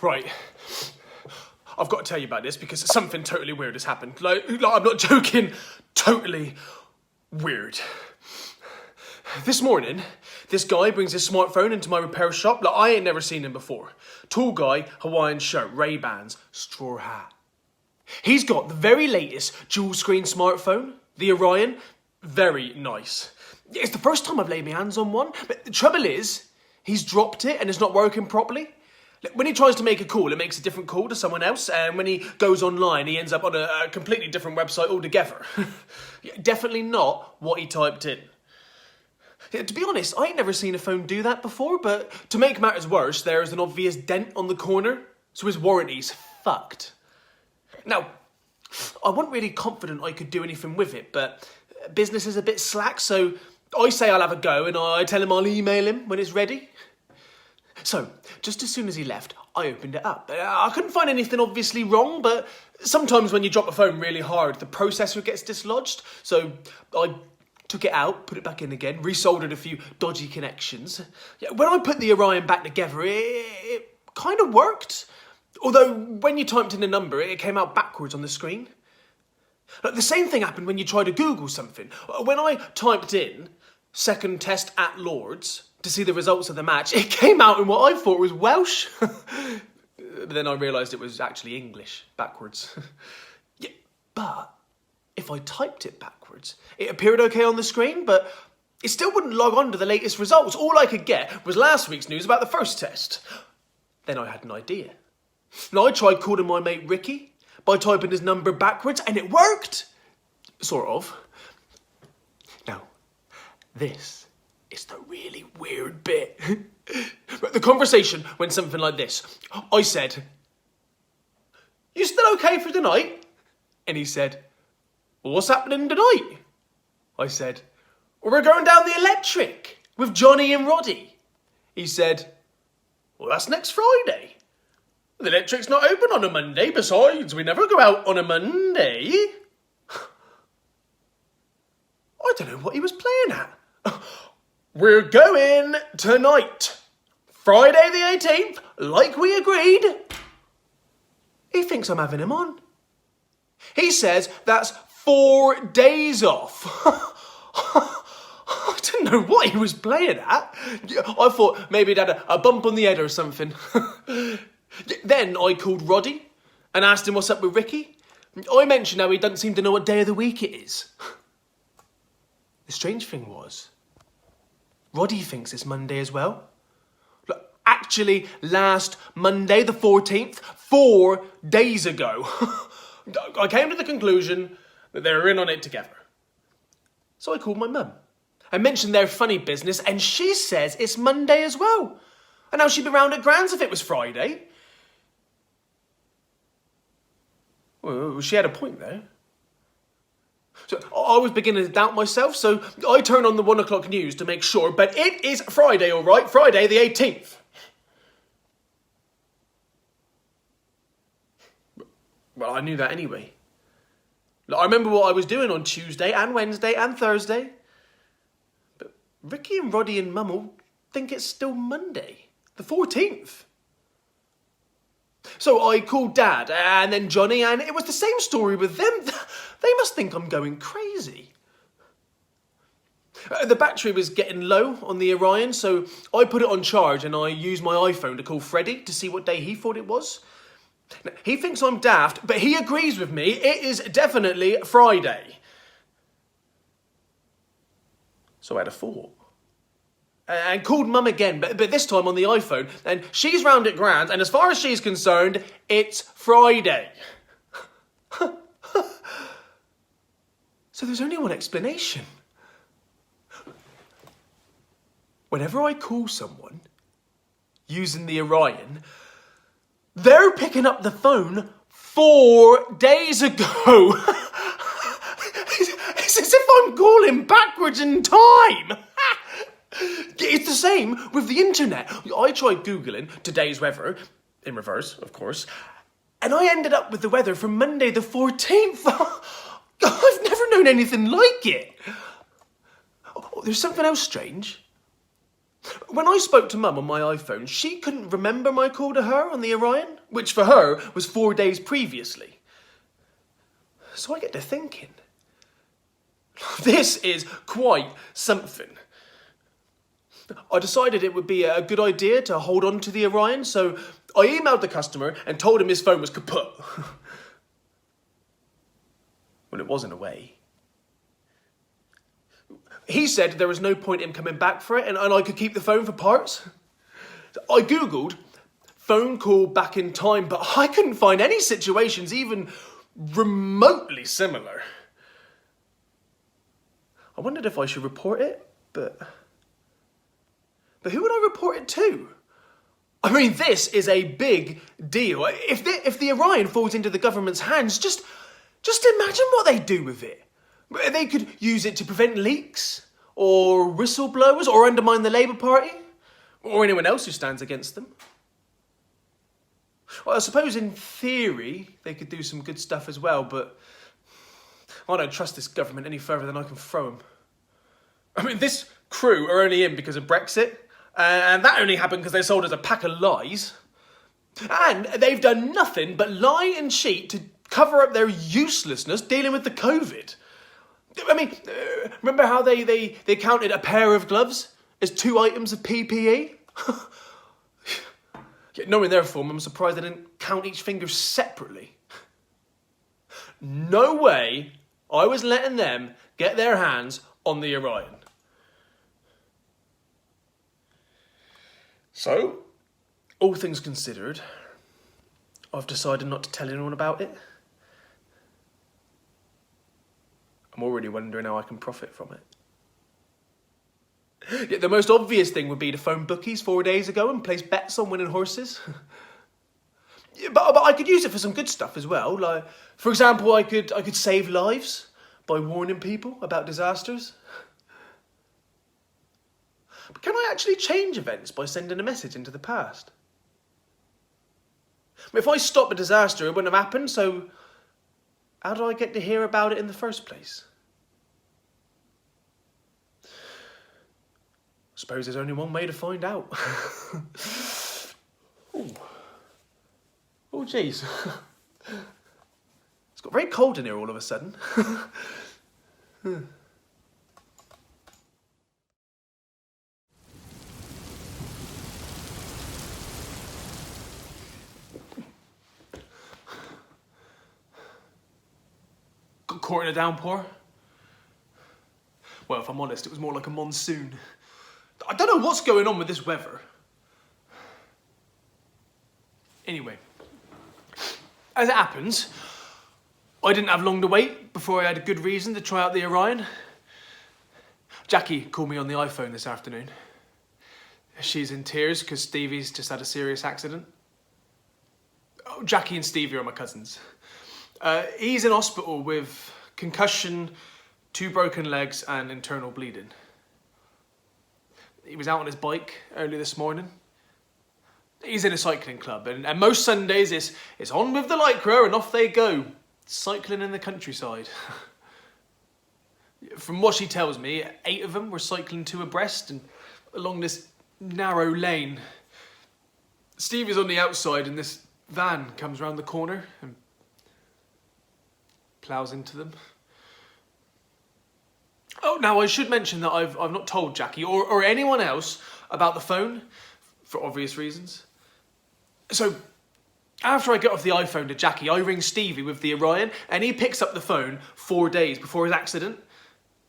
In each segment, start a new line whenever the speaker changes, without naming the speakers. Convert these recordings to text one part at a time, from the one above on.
Right. I've got to tell you about this because something totally weird has happened. Like I'm not joking. Totally weird. This morning, this guy brings his smartphone into my repair shop. Like, I ain't never seen him before. Tall guy, Hawaiian shirt, Ray-Bans, straw hat. He's got the very latest dual-screen smartphone, the Orion. Very nice. It's the first time I've laid my hands on one, but the trouble is, he's dropped it and it's not working properly. When he tries to make a call, it makes a different call to someone else, and when he goes online, he ends up on a completely different website altogether. Definitely not what he typed in. To be honest, I ain't never seen a phone do that before, but to make matters worse, there is an obvious dent on the corner, so his warranty's fucked. Now, I wasn't really confident I could do anything with it, but business is a bit slack, so I say I'll have a go, and I tell him I'll email him when it's ready. So, just as soon as he left, I opened it up. I couldn't find anything obviously wrong, but sometimes when you drop a phone really hard, the processor gets dislodged. So I took it out, put it back in again, resoldered a few dodgy connections. When I put the Orion back together, it kind of worked. Although when you typed in a number, it came out backwards on the screen. The same thing happened when you tried to Google something. When I typed in second test at Lord's to see the results of the match, it came out in what I thought was Welsh. But then I realised it was actually English, backwards. Yeah, but if I typed it backwards, it appeared okay on the screen, but it still wouldn't log on to the latest results. All I could get was last week's news about the first test. Then I had an idea. Now I tried calling my mate Ricky by typing his number backwards, and it worked. Sort of. Now, this is the really weird bit. The conversation went something like this. I said, "You still okay for tonight?" And he said, "Well, what's happening tonight?" I said, "Well, we're going down the electric with Johnny and Roddy." He said, "Well, that's next Friday. The electric's not open on a Monday. Besides, we never go out on a Monday." I don't know what he was playing at. "We're going tonight. Friday the 18th, like we agreed." He thinks I'm having him on. He says that's 4 days off. I didn't know what he was playing at. I thought maybe he'd had a bump on the head or something. Then I called Roddy and asked him what's up with Ricky. I mentioned how he doesn't seem to know what day of the week it is. The strange thing was, Roddy thinks it's Monday as well. Actually, last Monday, the 14th, 4 days ago. I came to the conclusion that they were in on it together. So I called my mum. I mentioned their funny business, and she says it's Monday as well. And now she'd be round at Gran's if it was Friday. Well, she had a point there. So I was beginning to doubt myself, so I turned on the 1 o'clock news to make sure, but it is Friday, all right, Friday the 18th. Well, I knew that anyway. I remember what I was doing on Tuesday and Wednesday and Thursday. But Ricky and Roddy and Mum all think it's still Monday, the 14th. So I called Dad and then Johnny, and it was the same story with them. They must think I'm going crazy. The battery was getting low on the Orion, so I put it on charge and I used my iPhone to call Freddie to see what day he thought it was. Now, he thinks I'm daft, but he agrees with me. It is definitely Friday. So I had a thought. And called Mum again, but this time on the iPhone. And she's round at Grand, and as far as she's concerned, it's Friday. So there's only one explanation. Whenever I call someone using the Orion, they're picking up the phone 4 days ago. It's as if I'm calling backwards in time. It's the same with the internet. I tried Googling today's weather, in reverse, of course, and I ended up with the weather for Monday the 14th. I've never known anything like it. Oh, there's something else strange. When I spoke to Mum on my iPhone, she couldn't remember my call to her on the Orion, which for her was 4 days previously. So I get to thinking, this is quite something. I decided it would be a good idea to hold on to the Orion, so I emailed the customer and told him his phone was kaput. Well, it was in a way. He said there was no point in coming back for it and I could keep the phone for parts. I googled phone call back in time, but I couldn't find any situations even remotely similar. I wondered if I should report it, but who would I report it to? I mean, this is a big deal. If the Orion falls into the government's hands, just imagine what they do with it. They could use it to prevent leaks, or whistleblowers, or undermine the Labour Party, or anyone else who stands against them. Well, I suppose in theory they could do some good stuff as well, but I don't trust this government any further than I can throw them. I mean, this crew are only in because of Brexit, and that only happened because they sold us a pack of lies. And they've done nothing but lie and cheat to cover up their uselessness dealing with the COVID. I mean, remember how they counted a pair of gloves as 2 items of PPE? Yet knowing their form, I'm surprised they didn't count each finger separately. No way I was letting them get their hands on the Orion. So, all things considered, I've decided not to tell anyone about it. I'm already wondering how I can profit from it. Yet the most obvious thing would be to phone bookies 4 days ago and place bets on winning horses. But I could use it for some good stuff as well. Like, for example, I could save lives by warning people about disasters. But can I actually change events by sending a message into the past? If I stop a disaster, it wouldn't have happened, so how do I get to hear about it in the first place? I suppose there's only one way to find out. Ooh. Oh, jeez. It's got very cold in here all of a sudden. Got caught in a downpour. Well, if I'm honest, it was more like a monsoon. I don't know what's going on with this weather. Anyway, as it happens, I didn't have long to wait before I had a good reason to try out the Orion. Jackie called me on the iPhone this afternoon. She's in tears because Stevie's just had a serious accident. Oh, Jackie and Stevie are my cousins. He's in hospital with concussion, 2 broken legs and internal bleeding. He was out on his bike early this morning. He's in a cycling club and most Sundays it's on with the Lycra and off they go, cycling in the countryside. From what she tells me, 8 of them were cycling 2 abreast and along this narrow lane. Steve is on the outside and this van comes round the corner and ploughs into them. Oh, now I should mention that I've not told Jackie or anyone else about the phone for obvious reasons. So, after I get off the iPhone to Jackie, I ring Stevie with the Orion and he picks up the phone 4 days before his accident.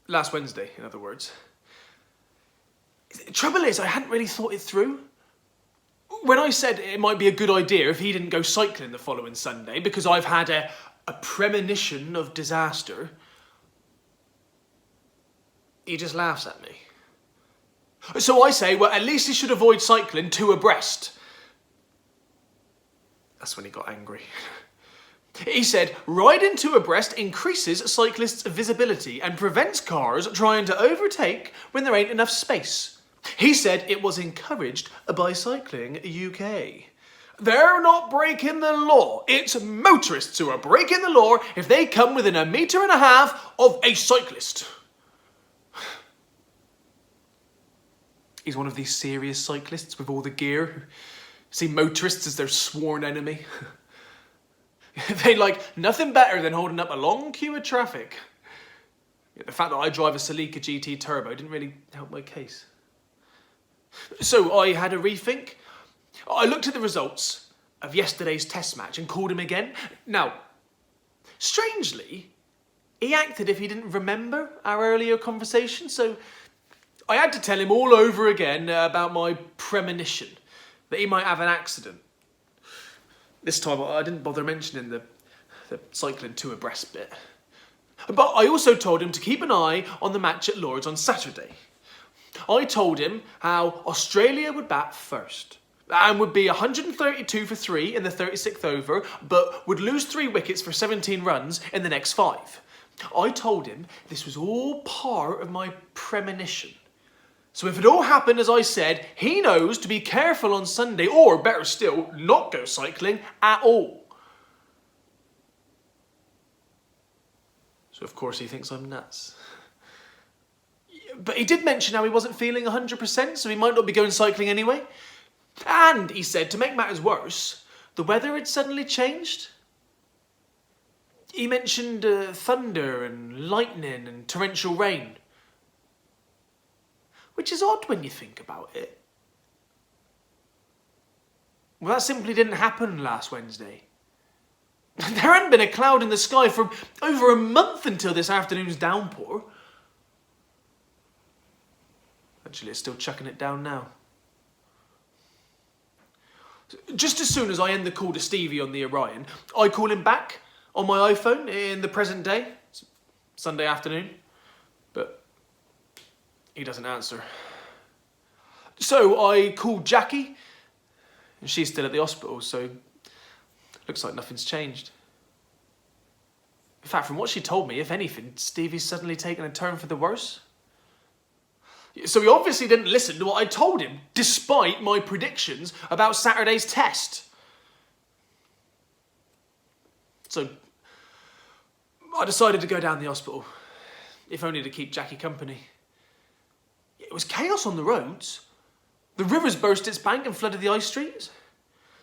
Last Wednesday, in other words. The trouble is, I hadn't really thought it through. When I said it might be a good idea if he didn't go cycling the following Sunday because I've had a premonition of disaster, he just laughs at me. So I say, well, at least he should avoid cycling 2 abreast. That's when he got angry. He said, riding 2 abreast increases cyclists' visibility and prevents cars trying to overtake when there ain't enough space. He said it was encouraged by Cycling UK. They're not breaking the law. It's motorists who are breaking the law if they come within 1.5 meters of a cyclist. He's one of these serious cyclists with all the gear who see motorists as their sworn enemy. They like nothing better than holding up a long queue of traffic. The fact that I drive a Celica GT Turbo didn't really help my case. So I had a rethink. I looked at the results of yesterday's test match and called him again. Now, strangely, he acted if he didn't remember our earlier conversation, so I had to tell him all over again about my premonition, that he might have an accident. This time I didn't bother mentioning the cycling two abreast bit. But I also told him to keep an eye on the match at Lord's on Saturday. I told him how Australia would bat first and would be 132 for 3 in the 36th over, but would lose 3 wickets for 17 runs in the next 5. I told him this was all part of my premonition. So if it all happened as I said, he knows to be careful on Sunday, or better still, not go cycling at all. So of course he thinks I'm nuts. But he did mention how he wasn't feeling 100%, so he might not be going cycling anyway. And he said, to make matters worse, the weather had suddenly changed. He mentioned thunder and lightning and torrential rain. Which is odd when you think about it. Well, that simply didn't happen last Wednesday. There hadn't been a cloud in the sky for over a month until this afternoon's downpour. Actually, it's still chucking it down now. Just as soon as I end the call to Stevie on the Orion, I call him back on my iPhone in the present day. It's Sunday afternoon. But he doesn't answer. So I called Jackie, and she's still at the hospital, so looks like nothing's changed. In fact, from what she told me, if anything, Stevie's suddenly taken a turn for the worse. So he obviously didn't listen to what I told him, despite my predictions about Saturday's test. So I decided to go down the hospital, if only to keep Jackie company. It was chaos on the roads. The rivers burst its bank and flooded the ice streets.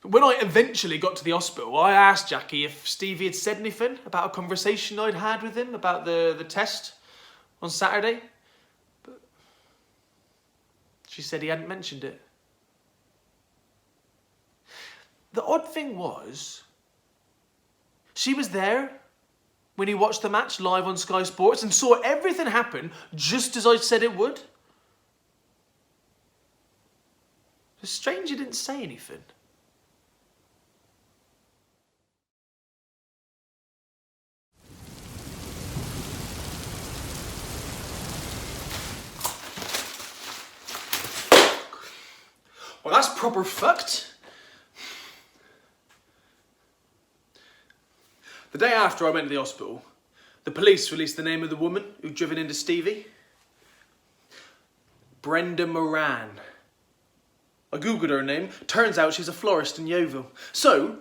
When I eventually got to the hospital, I asked Jackie if Stevie had said anything about a conversation I'd had with him about the test on Saturday. But she said he hadn't mentioned it. The odd thing was, she was there when he watched the match live on Sky Sports and saw everything happen just as I said it would. It's strange he didn't say anything. Well, that's proper fucked. The day after I went to the hospital, the police released the name of the woman who'd driven into Stevie. Brenda Moran. I googled her name. Turns out she's a florist in Yeovil. So,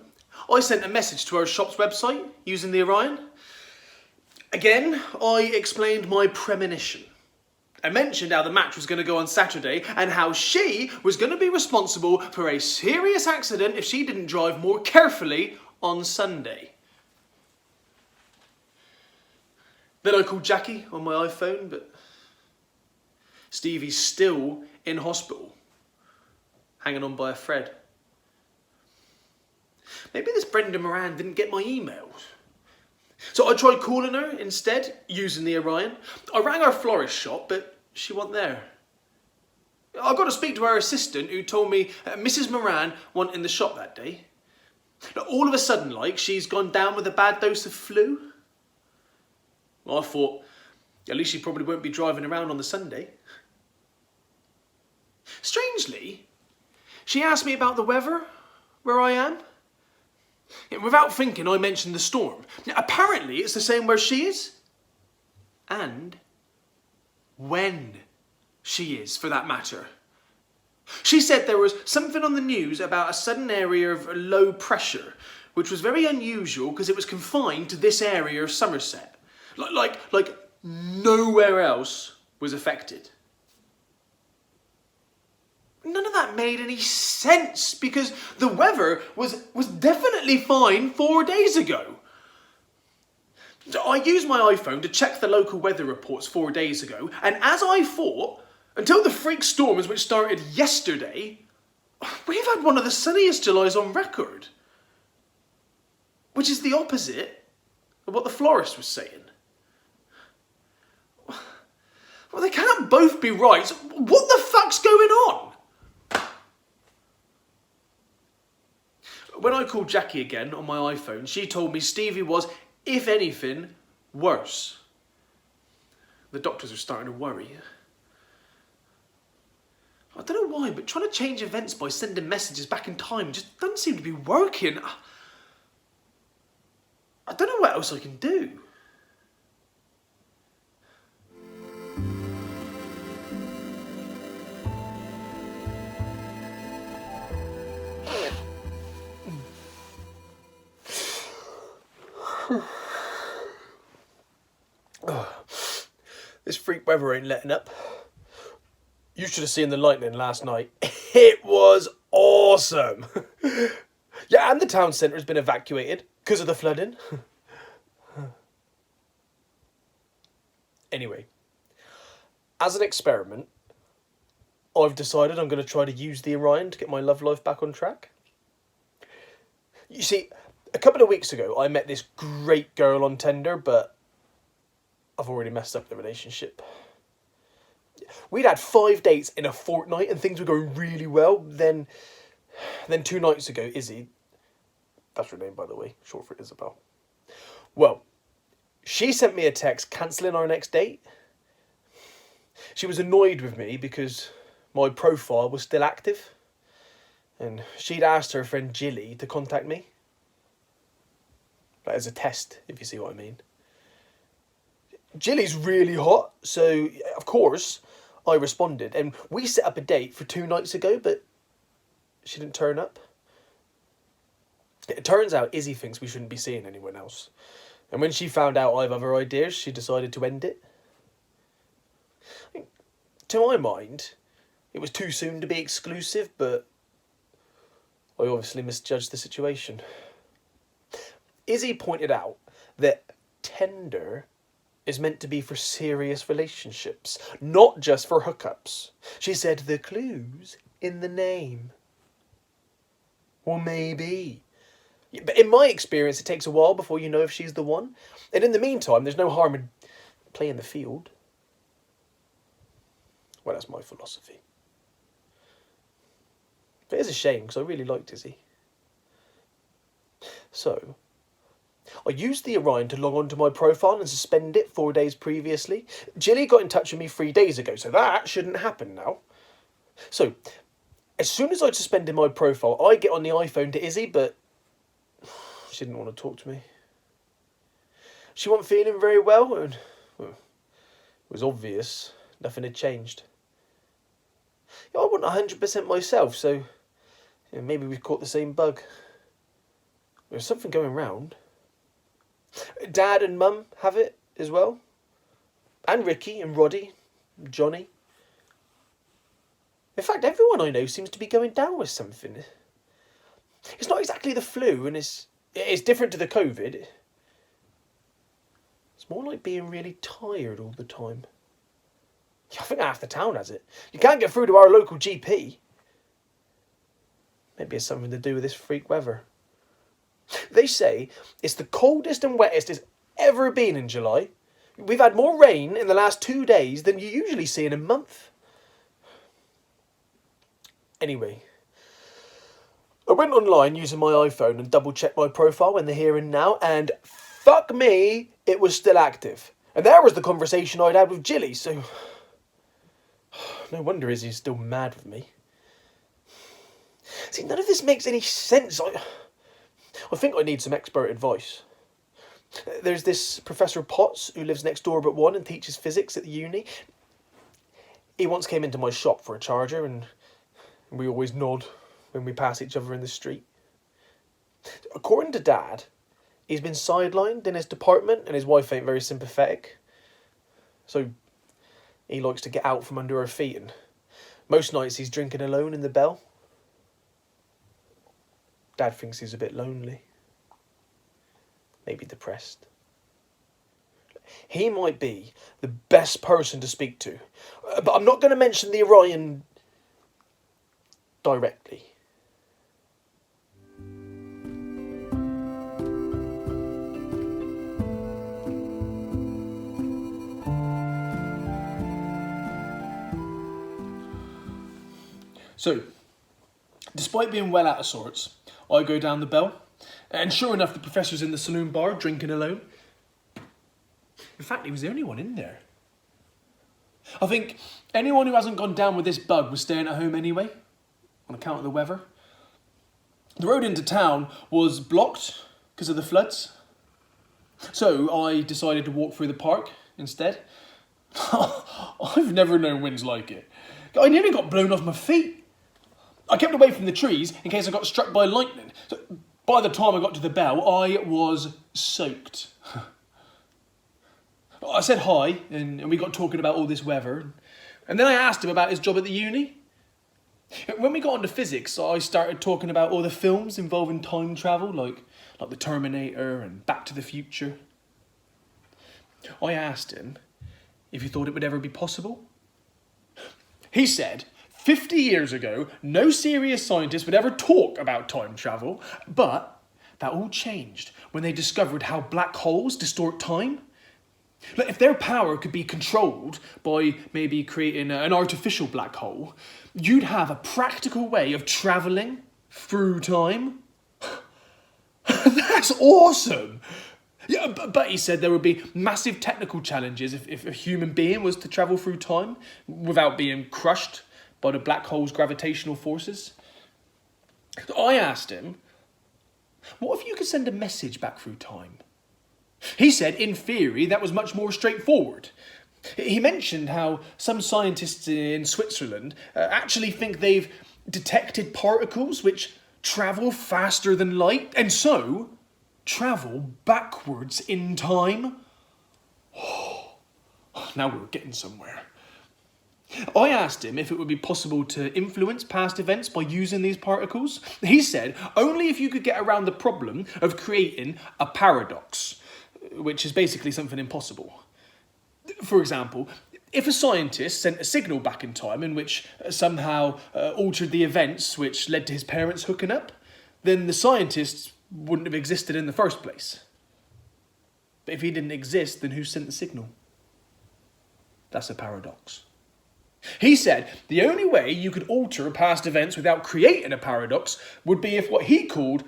I sent a message to her shop's website using the Orion. Again, I explained my premonition. I mentioned how the match was going to go on Saturday and how she was going to be responsible for a serious accident if she didn't drive more carefully on Sunday. Then I called Jackie on my iPhone, but Stevie's still in hospital, hanging on by a thread. Maybe this Brenda Moran didn't get my emails. So I tried calling her instead, using the Orion. I rang her florist shop, but she wasn't there. I got to speak to her assistant, who told me Mrs. Moran wasn't in the shop that day. Now, all of a sudden, like, she's gone down with a bad dose of flu. Well, I thought, at least she probably won't be driving around on the Sunday. Strangely, she asked me about the weather, where I am. Without thinking, I mentioned the storm. Now, apparently, it's the same where she is. And when she is, for that matter. She said there was something on the news about a sudden area of low pressure, which was very unusual because it was confined to this area of Somerset. Like nowhere else was affected. None of that made any sense because the weather was definitely fine 4 days ago. I used my iPhone to check the local weather reports 4 days ago, and as I thought, until the freak storms which started yesterday, we've had one of the sunniest Julys on record. Which is the opposite of what the florist was saying. Well, they can't both be right. So what the fuck's going on? When I called Jackie again on my iPhone, she told me Stevie was, if anything, worse. The doctors are starting to worry. I don't know why, but trying to change events by sending messages back in time just doesn't seem to be working. I don't know what else I can do. This freak weather ain't letting up. You should have seen the lightning last night. It was awesome. Yeah, and the town centre has been evacuated because of the flooding. Anyway, as an experiment, I've decided I'm going to try to use the Orion to get my love life back on track. You see, a couple of weeks ago, I met this great girl on Tinder, but I've already messed up the relationship. We'd had 5 dates in a fortnight and things were going really well. Then 2 nights ago, Izzy, that's her name by the way, short for Isabel. Well, she sent me a text cancelling our next date. She was annoyed with me because my profile was still active. And she'd asked her friend Jilly to contact me. Like as a test, if you see what I mean. Jilly's really hot, so of course I responded. And we set up a date for 2 nights ago, but she didn't turn up. It turns out Izzy thinks we shouldn't be seeing anyone else. And when she found out I have other ideas, she decided to end it. To my mind, it was too soon to be exclusive, but I obviously misjudged the situation. Izzy pointed out that Tinder is meant to be for serious relationships, not just for hookups. She said the clue's in the name. Well, maybe. But in my experience, it takes a while before you know if she's the one. And in the meantime, there's no harm in playing the field. Well, that's my philosophy. But it's a shame, because I really liked Izzy. So, I used the Orion to log on to my profile and suspend it 4 days previously. Jilly got in touch with me 3 days ago, so that shouldn't happen now. So, as soon as I'd suspended my profile, I get on the iPhone to Izzy, but she didn't want to talk to me. She wasn't feeling very well, and well, it was obvious nothing had changed. I wasn't 100% myself, so maybe we've caught the same bug. There's something going round. Dad and Mum have it as well. And Ricky and Roddy, and Johnny. In fact, everyone I know seems to be going down with something. It's not exactly the flu, and it's different to the COVID. It's more like being really tired all the time. I think half the town has it. You can't get through to our local GP. Maybe it's something to do with this freak weather. They say it's the coldest and wettest it's ever been in July. We've had more rain in the last 2 days than you usually see in a month. Anyway, I went online using my iPhone and double-checked my profile in the here and now, and fuck me, it was still active. And there was the conversation I'd had with Jilly, so no wonder Izzy's still mad with me. See, none of this makes any sense. I think I need some expert advice. There's this Professor Potts who lives next door but one and teaches physics at the uni. He once came into my shop for a charger, and we always nod when we pass each other in the street. According to Dad, he's been sidelined in his department and his wife ain't very sympathetic. So he likes to get out from under her feet and Most nights he's drinking alone in the bell. Dad thinks he's a bit lonely. Maybe depressed. He might be the best person to speak to. But I'm not going to mention the Orion directly. So, despite being well out of sorts, I go down the bell, and sure enough, the professor's in the saloon bar, drinking alone. In fact, he was the only one in there. I think anyone who hasn't gone down with this bug was staying at home anyway, on account of the weather. The road into town was blocked because of the floods, so I decided to walk through the park instead. I've never known winds like it. I nearly got blown off my feet. I kept away from the trees in case I got struck by lightning. So by the time I got to the bell, I was soaked. I said hi, and we got talking about all this weather. And then I asked him about his job at the uni. When we got onto physics, I started talking about all the films involving time travel, like The Terminator and Back to the Future. I asked him if he thought it would ever be possible. He said 50 years ago, no serious scientist would ever talk about time travel, but that all changed when they discovered how black holes distort time. Like, if their power could be controlled by maybe creating an artificial black hole, you'd have a practical way of travelling through time. That's awesome! Yeah, but he said there would be massive technical challenges if a human being was to travel through time without being crushed by the black hole's gravitational forces. I asked him, what if you could send a message back through time? He said, in theory, that was much more straightforward. He mentioned how some scientists in Switzerland actually think they've detected particles which travel faster than light, and so travel backwards in time. Now we're getting somewhere. I asked him if it would be possible to influence past events by using these particles. He said only if you could get around the problem of creating a paradox, which is basically something impossible. For example, if a scientist sent a signal back in time in which somehow altered the events which led to his parents hooking up, then the scientist wouldn't have existed in the first place. But if he didn't exist, then who sent the signal? That's a paradox. He said the only way you could alter past events without creating a paradox would be if what he called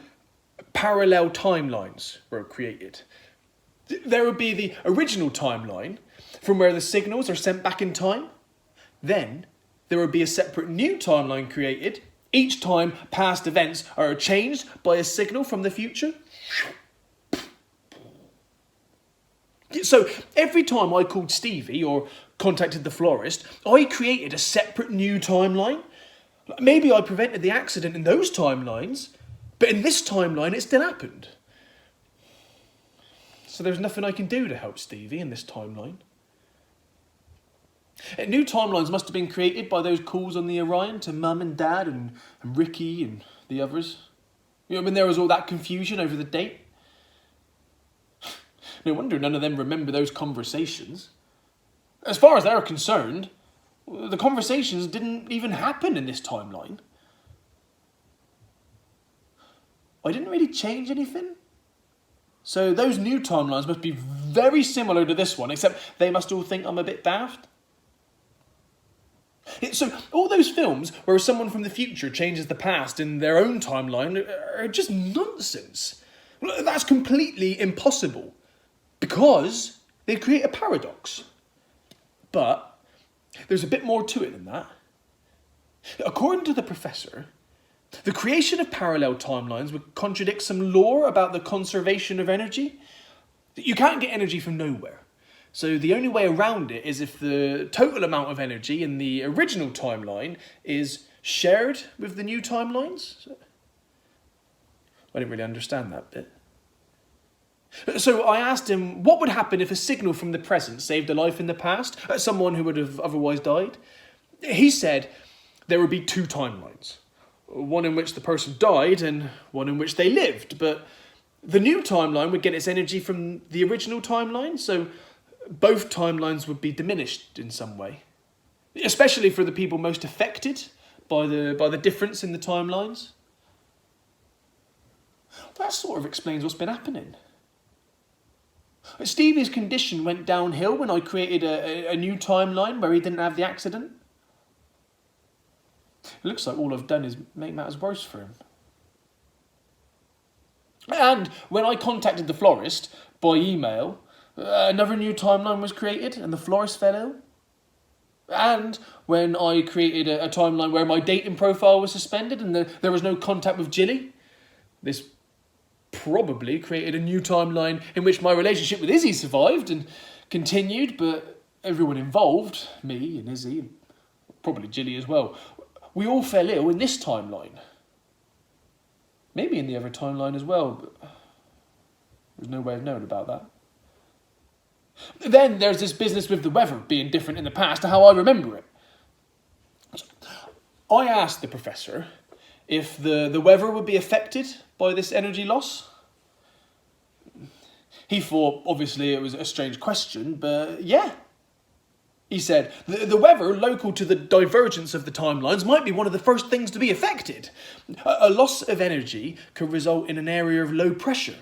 parallel timelines were created. There would be the original timeline from where the signals are sent back in time. Then there would be a separate new timeline created each time past events are changed by a signal from the future. So every time I called Stevie or contacted the florist, I created a separate new timeline. Maybe I prevented the accident in those timelines, but in this timeline it still happened. So there's nothing I can do to help Stevie in this timeline. New timelines must have been created by those calls on the Orion to Mum and Dad and Ricky and the others. You know, when there was all that confusion over the date. No wonder none of them remember those conversations. As far as they're concerned, the conversations didn't even happen in this timeline. I didn't really change anything. So those new timelines must be very similar to this one, except they must all think I'm a bit daft. So all those films where someone from the future changes the past in their own timeline are just nonsense. That's completely impossible because they create a paradox. But there's a bit more to it than that. According to the professor, the creation of parallel timelines would contradict some lore about the conservation of energy. You can't get energy from nowhere. So the only way around it is if the total amount of energy in the original timeline is shared with the new timelines. I didn't really understand that bit. So I asked him what would happen if a signal from the present saved a life in the past, someone who would have otherwise died. He said there would be two timelines. One in which the person died and one in which they lived. But the new timeline would get its energy from the original timeline, so both timelines would be diminished in some way. Especially for the people most affected by the difference in the timelines. That sort of explains what's been happening. Stevie's condition went downhill when I created a new timeline where he didn't have the accident. It looks like all I've done is make matters worse for him. And when I contacted the florist by email, another new timeline was created and the florist fell ill. And when I created a timeline where my dating profile was suspended and there was no contact with Jilly, this probably created a new timeline in which my relationship with Izzy survived and continued, but everyone involved, me and Izzy, and probably Jilly as well, we all fell ill in this timeline. Maybe in the other timeline as well, but there's no way of knowing about that. Then there's this business with the weather being different in the past to how I remember it. I asked the professor if the weather would be affected by this energy loss. He thought, obviously, it was a strange question, but yeah. He said, the weather local to the divergence of the timelines might be one of the first things to be affected. A loss of energy could result in an area of low pressure.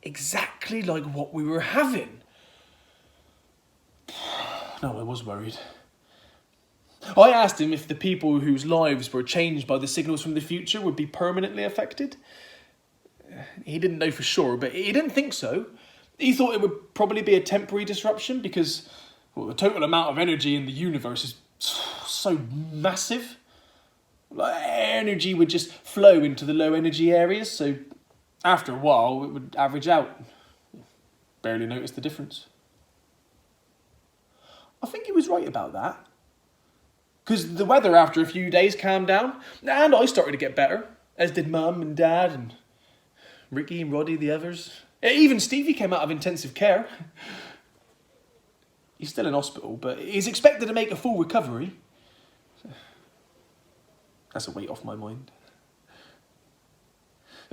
Exactly like what we were having. No, I was worried. I asked him if the people whose lives were changed by the signals from the future would be permanently affected. He didn't know for sure, but he didn't think so. He thought it would probably be a temporary disruption because, well, the total amount of energy in the universe is so massive. Like, energy would just flow into the low energy areas, so after a while it would average out. Barely notice the difference. I think he was right about that. Because the weather after a few days calmed down, and I started to get better, as did Mum and Dad and Ricky and Roddy, the others. Even Stevie came out of intensive care. He's still in hospital, but he's expected to make a full recovery. That's a weight off my mind.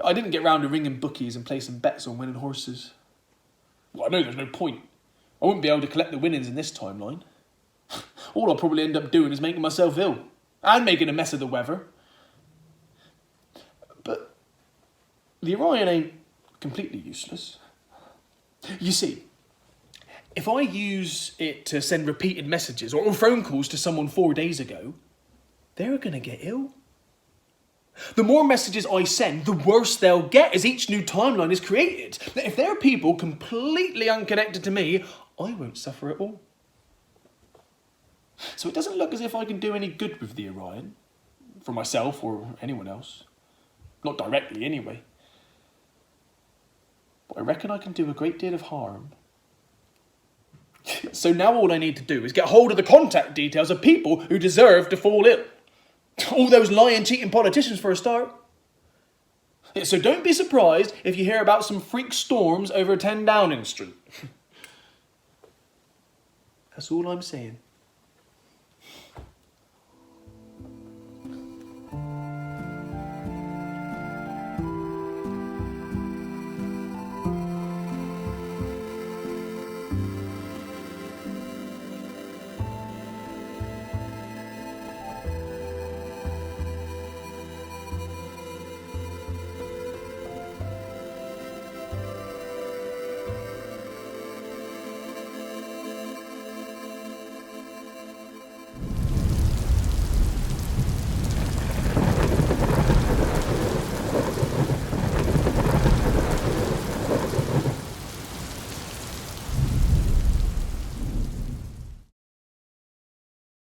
I didn't get round to ringing bookies and placing bets on winning horses. Well, I know there's no point. I wouldn't be able to collect the winnings in this timeline. All I'll probably end up doing is making myself ill and making a mess of the weather. But the Orion ain't completely useless. You see, if I use it to send repeated messages or phone calls to someone 4 days ago, they're going to get ill. The more messages I send, the worse they'll get as each new timeline is created. If there are people completely unconnected to me, I won't suffer at all. So it doesn't look as if I can do any good with the Orion, for myself or anyone else. Not directly, anyway. But I reckon I can do a great deal of harm. So now all I need to do is get hold of the contact details of people who deserve to fall ill. All those lying, cheating politicians for a start. So don't be surprised if you hear about some freak storms over 10 Downing Street. That's all I'm saying.